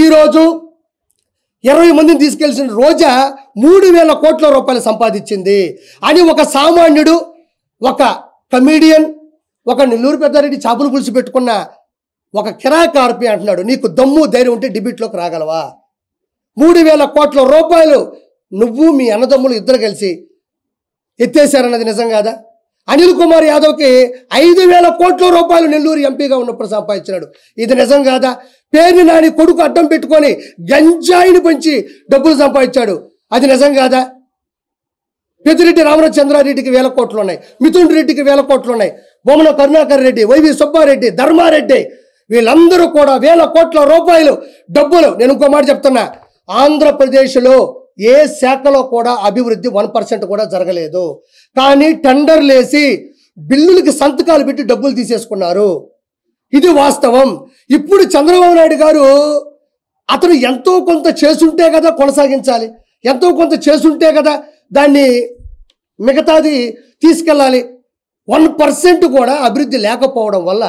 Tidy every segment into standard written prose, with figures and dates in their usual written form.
ఈరోజు 20 మందిని తీసుకెళ్లిన రోజా 3,000 కోట్ల రూపాయలు సంపాదించింది అని ఒక సామాన్యుడు, ఒక కమీడియన్, ఒక నెల్లూరు పెద్దారెడ్డి చేపలు పులుసు పెట్టుకున్న ఒక కిరాయి ఆర్పి అంటున్నాడు, నీకు దమ్ము ధైర్యం ఉంటే డిబేట్లోకి రాగలవా? 3,000 కోట్ల రూపాయలు నువ్వు మీ అన్నదమ్ములు ఇద్దరు కలిసి ఎత్తేసారన్నది నిజం కాదా? అనిల్ కుమార్ యాదవ్కి 5,000 కోట్ల రూపాయలు నెల్లూరు ఎంపీగా ఉన్నప్పుడు సంపాదించినాడు. ఇది నిజం కాదా? పేరుని నాని కొడుకు అడ్డం పెట్టుకొని గంజాయిని పెంచి డబ్బులు సంపాదించాడు. అది నిజం కాదా? పెద్దిరెడ్డి రామచంద్రారెడ్డికి 1,000 కోట్లు ఉన్నాయి, మిథున్ రెడ్డికి 1,000 కోట్లు ఉన్నాయి, బొమ్మన కరుణాకర్ రెడ్డి, వైవి సుబ్బారెడ్డి, ధర్మారెడ్డి, వీళ్ళందరూ కూడా 1,000 కోట్ల రూపాయలు డబ్బులు. నేను ఇంకో మాట చెప్తున్నా, ఆంధ్రప్రదేశ్లో ఏ శాఖలో కూడా అభివృద్ధి 1% కూడా జరగలేదు. కానీ టెండర్లు వేసి బిల్లులకి సంతకాలు పెట్టి డబ్బులు తీసేసుకున్నారు. ఇది వాస్తవం. ఇప్పుడు చంద్రబాబు నాయుడు గారు అతను ఎంతో కొంత చేసుంటే కదా కొనసాగించాలి, ఎంతో కొంత చేసుంటే కదా దాన్ని మిగతాది తీసుకెళ్ళాలి. 1% కూడా అభివృద్ధి లేకపోవడం వల్ల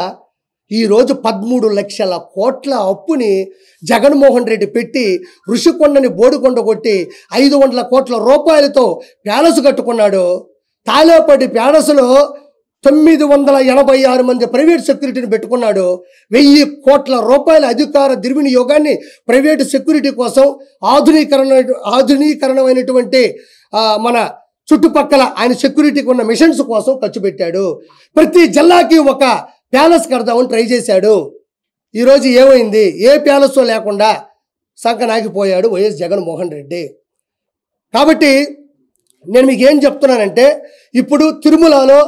ఈరోజు 13 లక్షల కోట్ల అప్పుని జగన్మోహన్ రెడ్డి పెట్టి ఋషికొండని బోడికొండ కొట్టి 500 కోట్ల రూపాయలతో ప్యాలెస్ కట్టుకున్నాడు. తాలేపల్లి ప్యాలెస్లో 986 మంది ప్రైవేట్ సెక్యూరిటీని పెట్టుకున్నాడు. 1000 కోట్ల రూపాయల అధికార దుర్వినియోగాన్ని ప్రైవేటు సెక్యూరిటీ కోసం ఆధునీకరణమైనటువంటి మన చుట్టుపక్కల ఆయన సెక్యూరిటీకి ఉన్న మిషన్స్ కోసం ఖర్చు పెట్టాడు. ప్రతి జిల్లాకి ఒక ప్యాలెస్ కడదామని ట్రై చేశాడు. ఈరోజు ఏమైంది? ఏ ప్యాలెస్ లేకుండా సంకనాగిపోయాడు వైఎస్ జగన్మోహన్ రెడ్డి. కాబట్టి నేను మీకు ఏం చెప్తున్నానంటే, ఇప్పుడు తిరుమలలో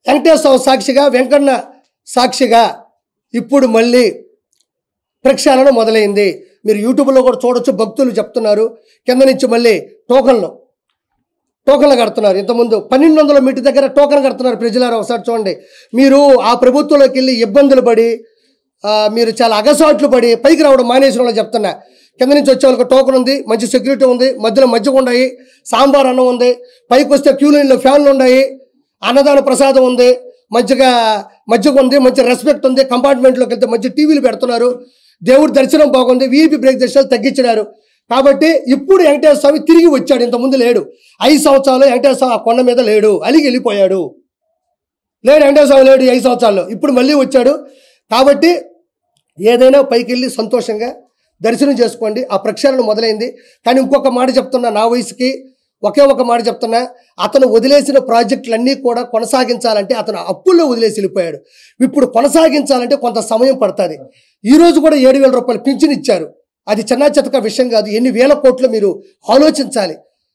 వెంకటేశ్వర సాక్షిగా, వెంకన్న సాక్షిగా ఇప్పుడు మళ్ళీ ప్రక్షాళన మొదలైంది. మీరు యూట్యూబ్లో కూడా చూడొచ్చు. భక్తులు చెప్తున్నారు కింద నుంచి మళ్ళీ టోకన్లు కడుతున్నారు. ఇంతకుముందు 1200 మీటర్ దగ్గర టోకన్ కడుతున్నారు. ప్రజలారా ఒకసారి చూడండి. మీరు ఆ ప్రభుత్వంలోకి వెళ్ళి ఇబ్బందులు పడి మీరు చాలా అగసాట్లు పడి పైకి రావడం మానేసిన వాళ్ళు చెప్తున్నా. కింద నుంచి వచ్చే వాళ్ళకి టోకన్ ఉంది, మంచి సెక్యూరిటీ ఉంది, మధ్యలో మజ్జిగ ఉన్నాయి, సాంబార్ అన్నం ఉంది, పైకి వస్తే క్యూ లైన్లో ఫ్యాన్లు ఉన్నాయి, అన్నదాన ప్రసాదం ఉంది, మజ్జిగ ఉంది, మంచి రెస్పెక్ట్ ఉంది, కంపార్ట్మెంట్లోకి వెళ్తే మంచి టీవీలు పెడుతున్నారు, దేవుడి దర్శనం బాగుంది, వీఐపీ బ్రేక్ దర్శనాలు తగ్గించినారు. కాబట్టి ఇప్పుడు వెంకటేశ్వర స్వామి తిరిగి వచ్చాడు. ఇంతకుముందు లేడు. 5 సంవత్సరాలు వెంకటేశ్వర స్వామి ఆ కొండ మీద లేడు, అలిగి వెళ్ళిపోయాడు. వెంకటేశ్వర స్వామి లేడు 5 సంవత్సరాల్లో. ఇప్పుడు మళ్ళీ వచ్చాడు. కాబట్టి ఏదైనా పైకి వెళ్ళి సంతోషంగా దర్శనం చేసుకోండి. ఆ ప్రక్షాళన మొదలైంది. కానీ ఇంకొక మాట చెప్తున్నా, నా వయసుకి ఒకే ఒక మాట చెప్తున్నా, అతను వదిలేసిన ప్రాజెక్టులన్నీ కూడా కొనసాగించాలంటే అతను అప్పుల్లో వదిలేసి వెళ్ళిపోయాడు. ఇప్పుడు కొనసాగించాలంటే కొంత సమయం పడుతుంది. ఈరోజు కూడా 7,000 రూపాయలు పింఛన్ ఇచ్చారు. అది చిన్న చితక విషయం కాదు. ఎన్ని వేల కోట్లు మీరు ఆలోచించాలి.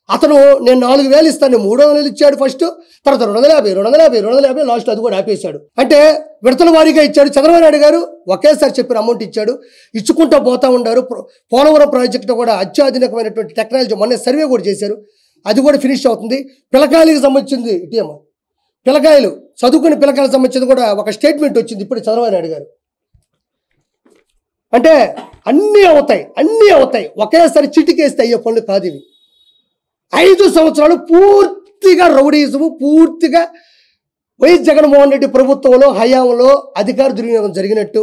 అతను నేను 4,000 ఇస్తాను, 300 ఇచ్చాడు ఫస్ట్, తర్వాత 250 లాస్ట్ అది కూడా ఆపేశాడు. అంటే విడతల వారీగా ఇచ్చాడు. చంద్రబాబు నాయుడు గారు ఒకేసారి చెప్పిన అమౌంట్ ఇచ్చాడు, ఇచ్చుకుంటూ పోతా ఉన్నారు. పోలవరం ప్రాజెక్టు కూడా అత్యాధునికమైనటువంటి టెక్నాలజీ మొన్న సర్వే కూడా చేశారు, అది కూడా ఫినిష్ అవుతుంది. పిల్లకాయలకు సంబంధించింది ఇటీఎం పిల్లకాయలు చదువుకుని పిల్లకాయలకు సంబంధించింది కూడా ఒక స్టేట్మెంట్ వచ్చింది ఇప్పుడు చంద్రబాబు నాయుడు గారు. అంటే అన్నీ అవుతాయి ఒకేసారి చిటికేస్తే అయ్యే పనులు కాదు ఇవి. 5 సంవత్సరాలు పూర్తిగా రౌడీజము, పూర్తిగా వైఎస్ జగన్మోహన్ రెడ్డి ప్రభుత్వంలో హయాంలో అధికార దుర్వినియోగం జరిగినట్టు,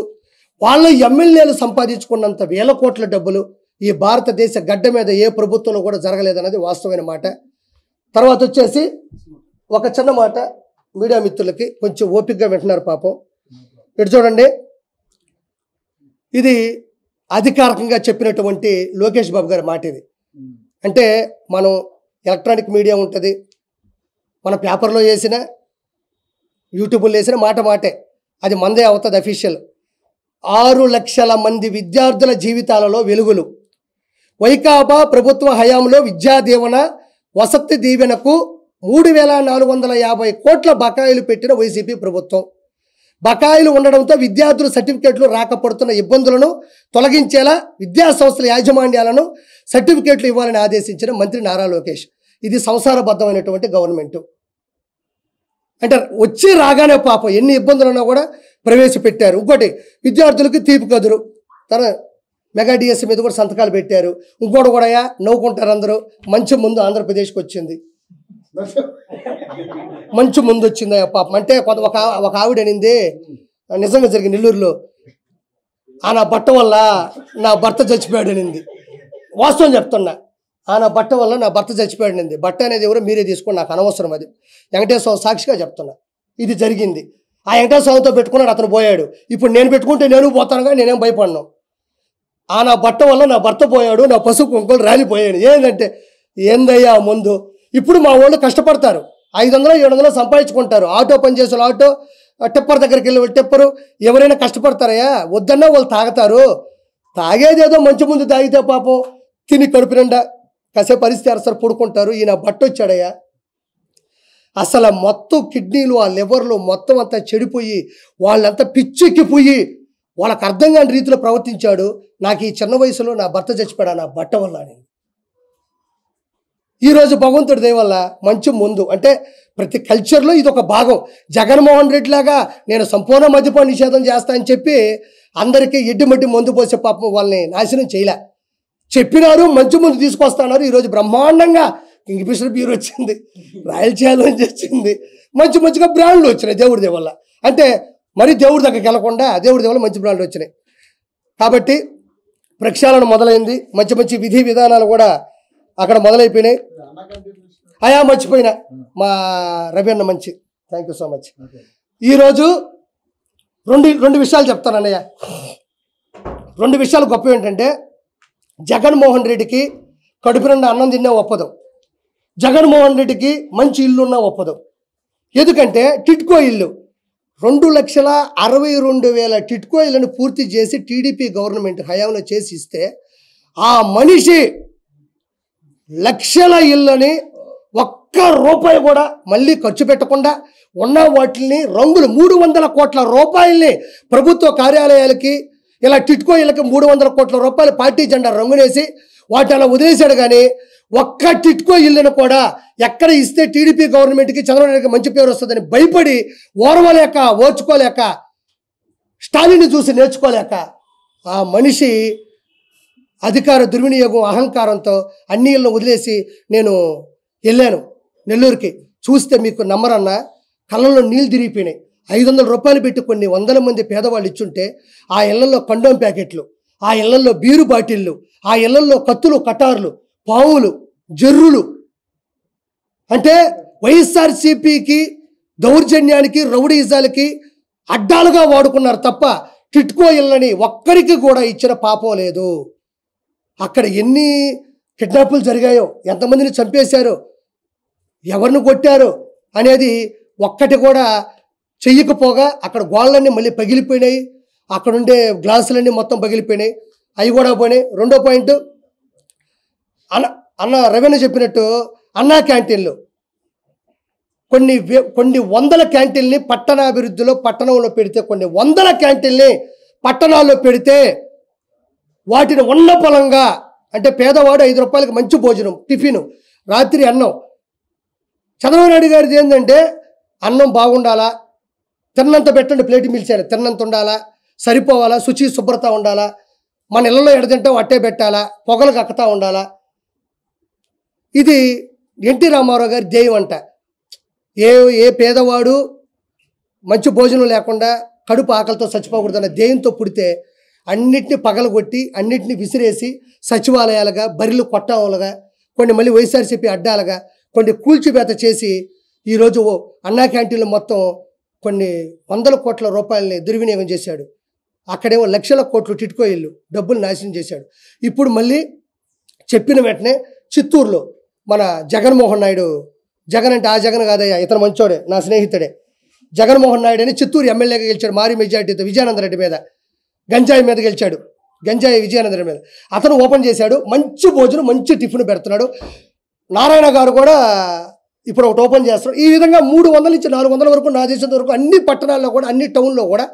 వాళ్ళ ఎమ్మెల్యేలు సంపాదించుకున్నంత 1,000 కోట్ల డబ్బులు ఈ భారతదేశ గడ్డ మీద ఏ ప్రభుత్వంలో కూడా జరగలేదన్నది వాస్తవమైన మాట. తర్వాత వచ్చేసి ఒక చిన్న మాట మీడియా మిత్రులకి కొంచెం ఓపికగా వింటున్నారు పాపం. ఇటు చూడండి, ఇది అధికారికంగా చెప్పినటువంటి లోకేష్ బాబు గారి మాట. ఇది అంటే మనం ఎలక్ట్రానిక్ మీడియా ఉంటుంది, మన పేపర్లో వేసిన, యూట్యూబ్లో వేసిన మాటే, అది మందే అవుతుంది అఫీషియల్. 6 లక్షల మంది విద్యార్థుల జీవితాలలో వెలుగులు. వైకాపా ప్రభుత్వ హయాంలో విద్యా దీవెన, వసతి దీవెనకు 3,450 కోట్ల బకాయిలు పెట్టిన వైసీపీ ప్రభుత్వం. బకాయిలు ఉండడంతో విద్యార్థుల సర్టిఫికేట్లు రాకపోతున్న ఇబ్బందులను తొలగించేలా విద్యాసంస్థల యాజమాన్యాలను సర్టిఫికేట్లు ఇవ్వాలని ఆదేశించిన మంత్రి నారా లోకేష్. ఇది సంసారబద్ధమైనటువంటి గవర్నమెంటు. అంటే వచ్చి రాగానే పాపం ఎన్ని ఇబ్బందులు ఉన్నా కూడా ప్రవేశపెట్టారు. ఇంకోటి విద్యార్థులకి తీపి కదురు, తన మెగా డిఎస్సి మీద కూడా సంతకాలు పెట్టారు. ఇంకోటి కూడా నవ్వుకుంటారు అందరూ. మంచి ముందు ఆంధ్రప్రదేశ్కి వచ్చింది, మంచి ముందు వచ్చింది పాపం. అంటే ఒక ఆవిడ అనింది, నిజంగా జరిగింది నెల్లూరులో, ఆ నా బట్ట వల్ల నా భర్త చచ్చిపోయాడనింది. వాస్తవం చెప్తున్నా, ఆ నా బట్ట వల్ల నా భర్త చచ్చిపోయాడనింది. బట్ట అనేది ఎవరో మీరే తీసుకోండి, నాకు అనవసరం. అది వెంకటేశ్వర సాక్షిగా చెప్తున్నా, ఇది జరిగింది. ఆ వెంకటేశ్వరతో పెట్టుకున్నాడు, అతను పోయాడు. ఇప్పుడు నేను పెట్టుకుంటే నేను పోతానుగా, నేనేం భయపడను. ఆ నా బట్ట వల్ల నా భర్త పోయాడు, నా పసుపు కుంకులు రాలిపోయాడు. ఏంటంటే ఏందయ్యా ముందు. ఇప్పుడు మా వాళ్ళు కష్టపడతారు, 500-700 సంపాదించుకుంటారు. ఆటో పనిచేసే ఆటో, టిప్పర్ దగ్గరికి వెళ్ళి టిప్పరు, ఎవరైనా కష్టపడతారయ్యా. వద్దన్నా వాళ్ళు తాగుతారు. తాగేదేదో మంచి ముందు తాగితే పాపం తిని కడుపు నిండా కాసేపు పరిస్థితి అరసరి పడుకుంటారు. ఈయన బట్ట వచ్చాడయ్యా, అసలు మొత్తం కిడ్నీలు, ఆ లివర్లు మొత్తం అంతా చెడిపోయి వాళ్ళంతా పిచ్చెక్కిపోయి వాళ్ళకి అర్థం కాని రీతిలో ప్రవర్తించాడు. నాకు ఈ చిన్న వయసులో నా భర్త చచ్చిపోయాడు నా బట్ట వల్ల అని. ఈరోజు భగవంతుడి దయ వల్ల మంచి ముందు, అంటే ప్రతి కల్చర్లో ఇది ఒక భాగం. జగన్మోహన్ రెడ్డి లాగా నేను సంపూర్ణ మద్యపాన నిషేధం చేస్తా అని చెప్పి అందరికీ ఎడ్డిమడ్డి మందు పోసే పాపం వాళ్ళని నాశనం చేయలే. చెప్పినారు, మంచి ముందు తీసుకొస్తున్నారు. ఈరోజు బ్రహ్మాండంగా కింగ్ఫిషర్ బీర్ వచ్చింది, రాయల్ ఛాలెంజ్ వచ్చింది, మంచి మంచిగా బ్రాండ్లు వచ్చినాయి దేవుడి దయ వల్ల. అంటే మరి దేవుడి దగ్గరికి వెళ్ళకుండా దేవుడి దయ వల్ల మంచి బ్రాండ్లు వచ్చినాయి. కాబట్టి ప్రక్షాళన మొదలైంది. మంచి మంచి విధి విధానాలు కూడా అక్కడ మొదలైపోయినాయి. అయా మర్చిపోయినా మా రవి అన్న మంచి, థ్యాంక్ యూ సో మచ్. ఈరోజు రెండు విషయాలు చెప్తాను అన్నయ్య. 2 విషయాలు గొప్ప ఏంటంటే, జగన్మోహన్ రెడ్డికి కడుపు నిండా అన్నం తిన్నా ఒప్పదు, జగన్మోహన్ రెడ్డికి మంచి ఇల్లు ఉన్నా ఒప్పదు. ఎందుకంటే టిట్కో ఇల్లు 2,62,000 టిట్కో ఇళ్ళని పూర్తి చేసి టీడీపీ గవర్నమెంట్ హయాంలో చేసి ఇస్తే, ఆ మనిషి లక్షల ఇళ్ళని ఒక్క రూపాయి కూడా మళ్ళీ ఖర్చు పెట్టకుండా ఉన్న వాటిని రంగులు 300 కోట్ల రూపాయల్ని ప్రభుత్వ కార్యాలయాలకి, ఇలా టిట్కో ఇళ్ళకి 300 కోట్ల రూపాయలు పార్టీ జెండా రంగునేసి వాటి అలా వదిలేశాడు. కానీ ఒక్క టిట్కో ఇళ్ళను కూడా ఎక్కడ ఇస్తే టీడీపీ గవర్నమెంట్కి, చంద్రబాబు నాయుడుకి మంచి పేరు వస్తుందని భయపడి ఓర్వలేక, ఓర్చుకోలేక, స్టాలిన్ని చూసి నేర్చుకోలేక ఆ మనిషి అధికార దుర్వినియోగం, అహంకారంతో అన్ని ఇళ్ళను వదిలేసి నేను వెళ్ళాను నెల్లూరుకి. చూస్తే మీకు నమ్మరన్నా, కళ్ళల్లో నీళ్ళు తిరిగిపోయినాయి. 500 రూపాయలు పెట్టి కొన్ని 100 మంది పేదవాళ్ళు ఇచ్చుంటే ఆ ఇళ్లలో కండోమ్ ప్యాకెట్లు, ఆ ఇళ్లలో బీరు బాటిళ్ళు, ఆ ఇళ్లలో కత్తులు, కటార్లు, పావులు, జర్రులు. అంటే వైఎస్ఆర్సీపీకి దౌర్జన్యానికి, రౌడీజాలకి అడ్డాలుగా వాడుకున్నారు తప్ప టిట్కో ఇళ్ళని ఒక్కరికి కూడా ఇచ్చిన పాపం లేదు. అక్కడ ఎన్ని కిడ్నాపులు జరిగాయో, ఎంతమందిని చంపేశారో, ఎవరిని కొట్టారో అనేది ఒక్కటి కూడా చెయ్యకపోగా అక్కడ గోళ్ళన్నీ మళ్ళీ పగిలిపోయినాయి, అక్కడుండే గ్లాసులన్నీ మొత్తం పగిలిపోయినాయి, అవి కూడా పోయినాయి. రెండో పాయింట్, అన్న రవీణ చెప్పినట్టు అన్నా క్యాంటీన్లు కొన్ని వందల క్యాంటీన్ని పట్టణాభివృద్ధిలో, పట్టణంలో పెడితే, కొన్ని వందల క్యాంటీన్ని పట్టణాల్లో పెడితే వాటిని ఉన్న పొలంగా, అంటే పేదవాడు 5 రూపాయలకి మంచి భోజనం, టిఫిన్, రాత్రి అన్నం. చంద్రబాబు నాయుడు గారిది ఏంటంటే అన్నం బాగుండాలా, తిన్నంత పెట్టండి, ప్లేట్ మిల్చారు, తిన్నంత ఉండాలా, సరిపోవాలా, శుచి శుభ్రత ఉండాలా, మన ఇళ్ళలో ఎడతింటాం అట్టే పెట్టాలా, పొగలు కక్కుతా ఉండాలా. ఇది ఎన్టీ రామారావు గారి ధ్యేయం అంట. ఏ పేదవాడు మంచి భోజనం లేకుండా కడుపు ఆకలితో చచ్చిపోకూడదన్న ధ్యేయంతో పుడితే అన్నిటిని పగలగొట్టి, అన్నిటిని విసిరేసి సచివాలయాలుగా, బరిలు కొట్టాలుగా, కొన్ని మళ్ళీ వైఎస్ఆర్సీపీ అడ్డాలుగా, కొన్ని కూల్చివేత చేసి ఈరోజు అన్నా క్యాంటీన్లు మొత్తం కొన్ని 100 కోట్ల రూపాయలని దుర్వినియోగం చేశాడు. అక్కడేమో లక్షల కోట్లు టిట్కో ఇల్లు డబ్బులు నాశనం చేశాడు. ఇప్పుడు మళ్ళీ చెప్పిన వెంటనే చిత్తూరులో మన జగన్మోహన్ నాయుడు, జగన్ అంటే ఆ జగన్ కాదయ్యా, ఇతను మంచోడే, నా స్నేహితుడే, జగన్మోహన్ నాయుడు అని చిత్తూరు ఎమ్మెల్యేగా గెలిచాడు భారీ మెజార్టీతో, విజయానందరెడ్డి మీద, గంజాయి మీద గెలిచాడు, గంజాయి విజయానందరెడ్డి మీద. అతను ఓపెన్ చేశాడు, మంచి భోజనం, మంచి టిఫిన్ పెడుతున్నాడు. నారాయణ గారు కూడా ఇప్పుడు ఒకటి ఓపెన్ చేస్తారు. ఈ విధంగా 300 నుంచి 400 వరకు, నా దేశం వరకు అన్ని పట్టణాల్లో కూడా, అన్ని టౌన్లో కూడా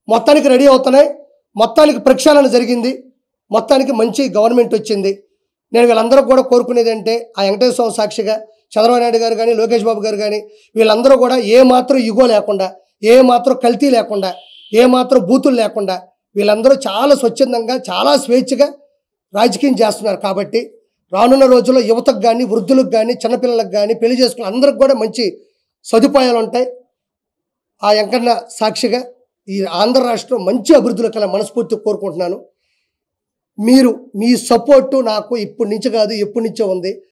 మొత్తానికి రెడీ అవుతున్నాయి. మొత్తానికి ప్రక్షాళన జరిగింది, మొత్తానికి మంచి గవర్నమెంట్ వచ్చింది. నేను వీళ్ళందరూ కూడా కోరుకునేది అంటే, ఆ వెంకటేశ్వర సాక్షిగా చంద్రబాబు నాయుడు గారు కానీ, లోకేష్ బాబు గారు కానీ, వీళ్ళందరూ కూడా ఏమాత్రం ఇగో లేకుండా, ఏమాత్రం కల్తీ లేకుండా, ఏమాత్రం బూతులు లేకుండా, వీళ్ళందరూ చాలా స్వచ్ఛందంగా, చాలా స్వేచ్ఛగా రాజకీయం చేస్తున్నారు. కాబట్టి రానున్న రోజుల్లో యువతకు కానీ, వృద్ధులకు కానీ, చిన్నపిల్లలకు కానీ, పెళ్లి చేసుకున్న అందరికి కూడా మంచి సదుపాయాలు ఉంటాయి. ఆ వెంకన్న సాక్షిగా ఈ ఆంధ్ర రాష్ట్రం మంచి అభివృద్ధిలో కల మనస్ఫూర్తిగా కోరుకుంటున్నాను. మీరు మీ సపోర్టు నాకు ఇప్పటి నుంచి కాదు, ఎప్పటి నుంచో ఉంది.